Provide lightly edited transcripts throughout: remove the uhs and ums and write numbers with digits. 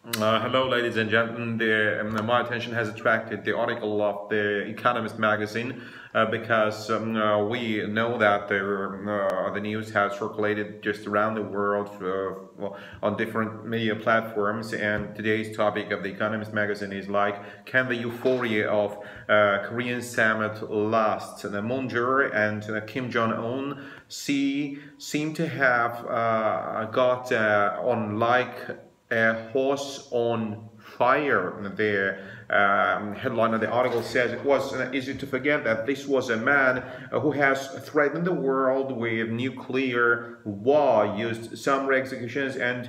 Hello, ladies and gentlemen. My attention has attracted the article of the Economist magazine because we know that the news has circulated just around the world well, on different media platforms. And today's topic of the Economist magazine is like, can the euphoria of Korean summit last? The Moon Jae and Kim Jong-un seem to have got on like a horse on fire. The headline of the article says it was easy to forget that this was a man who has threatened the world with nuclear war, used summary executions and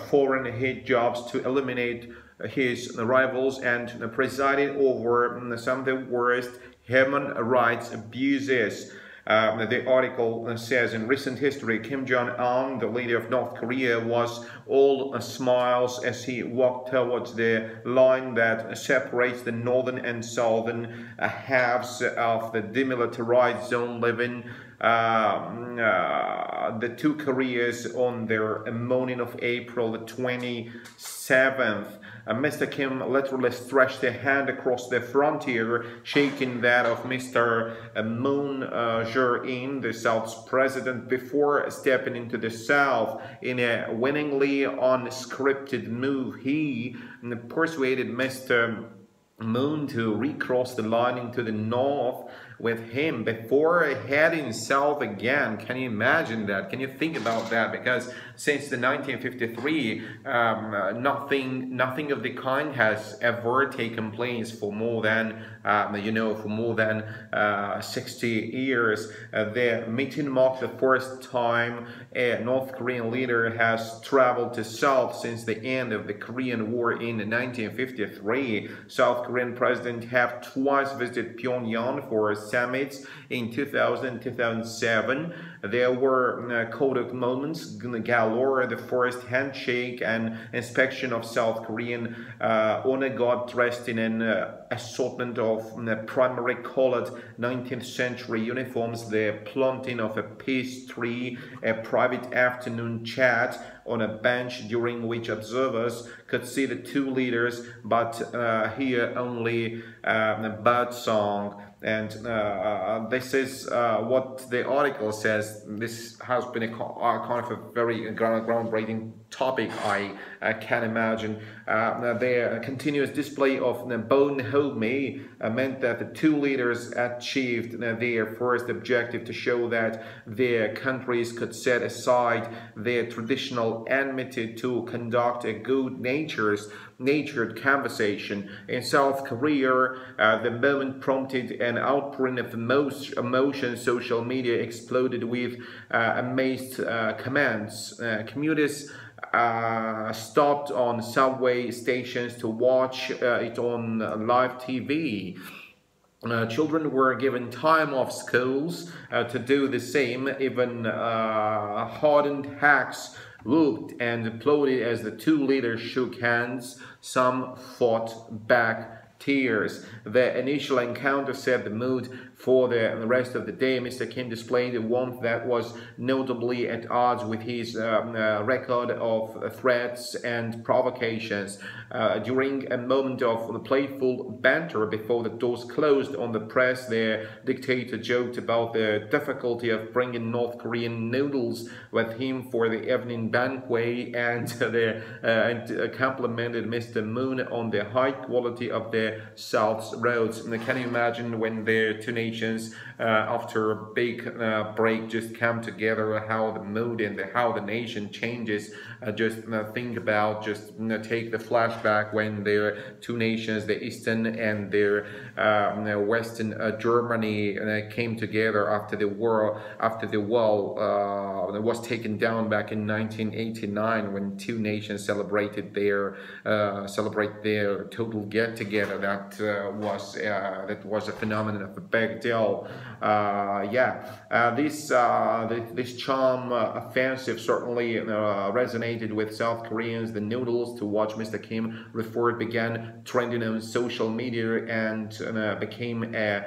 foreign hate jobs to eliminate his rivals, and presided over some of the worst human rights abuses. The article says, in recent history, Kim Jong-un, the leader of North Korea, was all smiles as he walked towards the line that separates the northern and southern halves of the demilitarized zone, leaving the two Koreas on their morning of April the 27th. Mr. Kim literally stretched a hand across the frontier, shaking that of Mr. Moon Jae-in, the South's president, before stepping into the South in a winningly unscripted move. He persuaded Mr. Moon to recross the line into the north with him before heading south again. Can you imagine that? Can you think about that? Because since the 1953, nothing of the kind has ever taken place for more than 60 years. The meeting marked the first time a North Korean leader has traveled to South since the end of the Korean War in 1953. South Korean president have twice visited Pyongyang for summits in 2000 and 2007. There were Kodak moments galore, the first handshake and inspection of South Korean honor guard dressed in an assortment of primary colored 19th century uniforms, the planting of a peace tree, a private afternoon chat on a bench during which observers could see the two leaders but hear only bird song. And this is what the article says. This has been a kind of a very groundbreaking topic, I can imagine. The continuous display of bonhomie meant that the two leaders achieved their first objective, to show that their countries could set aside their traditional enmity to conduct a good-natured conversation. In South Korea, the moment prompted an outpouring of emotion. Social media exploded with amazed comments. Commuters stopped on subway stations to watch it on live TV. Children were given time off schools to do the same. Even hardened hacks whooped and applauded as the two leaders shook hands. Some fought back tears. The initial encounter set the mood for the rest of the day. Mr. Kim displayed a warmth that was notably at odds with his record of threats and provocations. During a moment of playful banter before the doors closed on the press, the dictator joked about the difficulty of bringing North Korean noodles with him for the evening banquet, and complimented Mr. Moon on the high quality of the South's roads. Can you imagine when the two nations, after a big break, just come together, how the mood and how the nation changes? Just think about, take the flashback when the two nations, the Eastern and the Western Germany, came together after the war, after the wall was taken down back in 1989, when two nations celebrate their total get-together. that was a phenomenon of a big deal. This charm offensive certainly resonated with South Koreans. The noodles to watch Mr. Kim referred began trending on social media and became a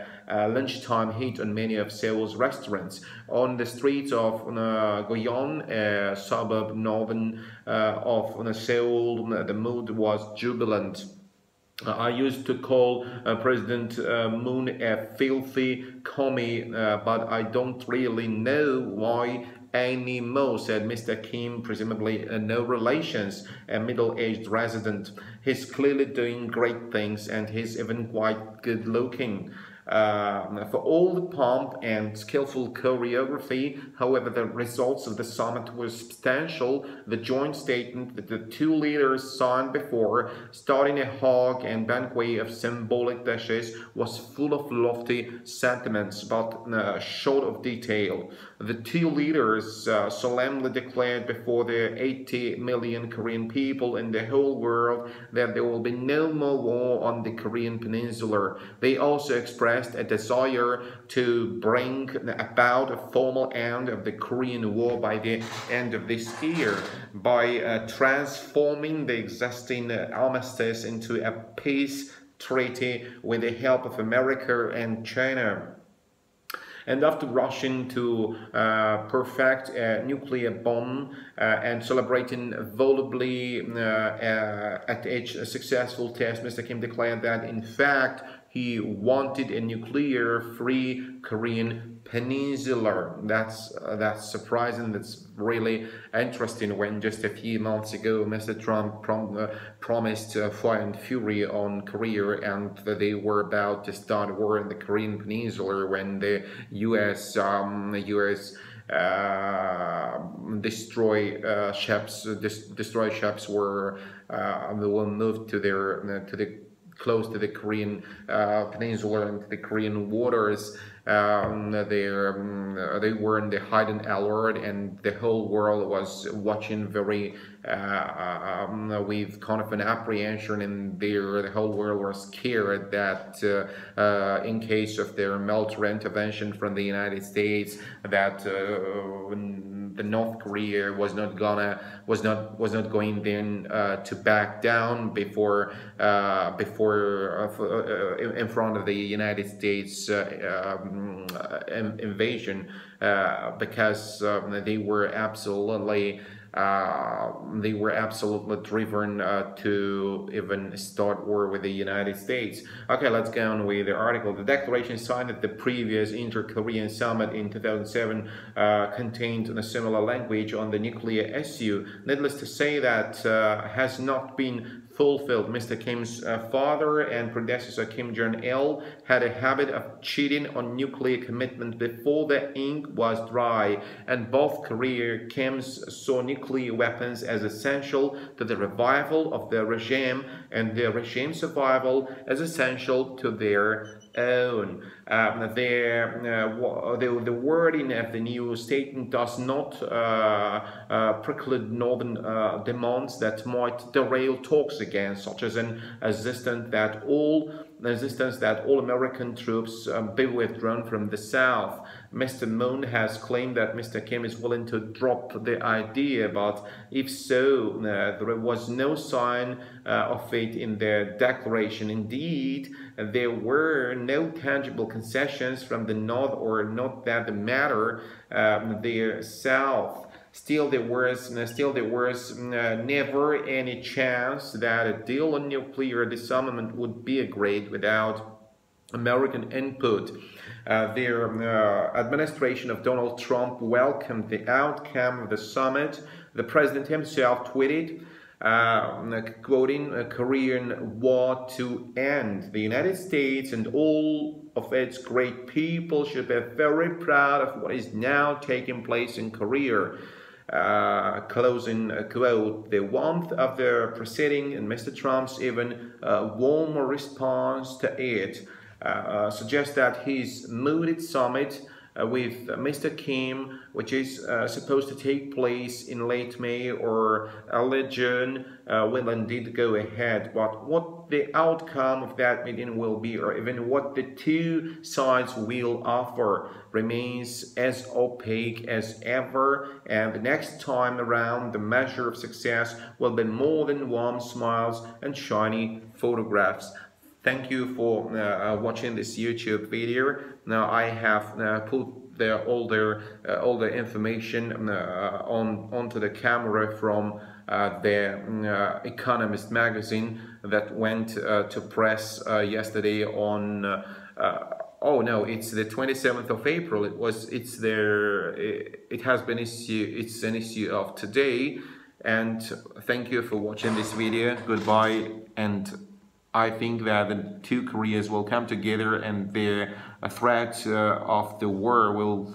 lunchtime hit on many of Seoul's restaurants. On the streets of Goyeon, a suburb northern of Seoul, the mood was jubilant. I used to call President Moon a filthy commie, but I don't really know why anymore, said Mr. Kim, presumably no relations, a middle-aged resident. He's clearly doing great things and he's even quite good looking. For all the pomp and skillful choreography, however, the results of the summit were substantial. The joint statement that the two leaders signed before starting a hug and banquet of symbolic dishes was full of lofty sentiments but short of detail. The two leaders solemnly declared before the 80 million Korean people in the whole world that there will be no more war on the Korean peninsula. They also expressed a desire to bring about a formal end of the Korean War by the end of this year by transforming the existing armistice into a peace treaty with the help of America and China. And after rushing to perfect a nuclear bomb and celebrating volubly at each successful test, Mr. Kim declared that, in fact, he wanted a nuclear-free Korean peninsula. That's surprising. That's really interesting. When just a few months ago, Mr. Trump promised fire and fury on Korea, and they were about to start a war in the Korean peninsula when the U.S. destroy ships were moved to the close to the Korean peninsula and the Korean waters. They were in the hidden alert, and the whole world was watching very with kind of an apprehension, and the whole world was scared that in case of their military intervention from the United States, that the North Korea was not going then to back down before in front of the United States invasion, because they were absolutely driven to even start war with the United States. Okay, let's go on with the article. The declaration signed at the previous Inter-Korean Summit in 2007 contained a similar language on the nuclear issue. Needless to say, that has not been fulfilled. Mr. Kim's father and predecessor Kim Jong-il had a habit of cheating on nuclear commitment before the ink was dry, and both Korea Kims saw nuclear weapons as essential to the revival of the regime, and the regime's survival as essential to their own. The wording of the new statement does not preclude northern demands that might derail talks again, such as an insistence that all American troops be withdrawn from the South. Mr. Moon has claimed that Mr. Kim is willing to drop the idea, but if so, there was no sign of it in the declaration. Indeed, there were no tangible concessions from the North, or not that the matter, the South. Still, there was never any chance that a deal on nuclear disarmament would be agreed without American input. Their administration of Donald Trump welcomed the outcome of the summit. The president himself tweeted, quoting, "A Korean war to end. The United States and all of its great people should be very proud of what is now taking place in Korea." Closing quote. The warmth of the proceeding and Mr. Trump's even warmer response to it suggests that his mooted summit with Mr. Kim, which is supposed to take place in late May or early June, will indeed go ahead. But what the outcome of that meeting will be, or even what the two sides will offer, remains as opaque as ever. And the next time around, the measure of success will be more than warm smiles and shiny photographs. Thank you for watching this YouTube video. Now I have put all the information onto the camera from the Economist magazine that went to press yesterday on. Oh no, it's the 27th of April. It has been issued. It's an issue of today. And thank you for watching this video. Goodbye. And I think that the two Koreas will come together, and the threat of the war will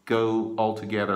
go all together.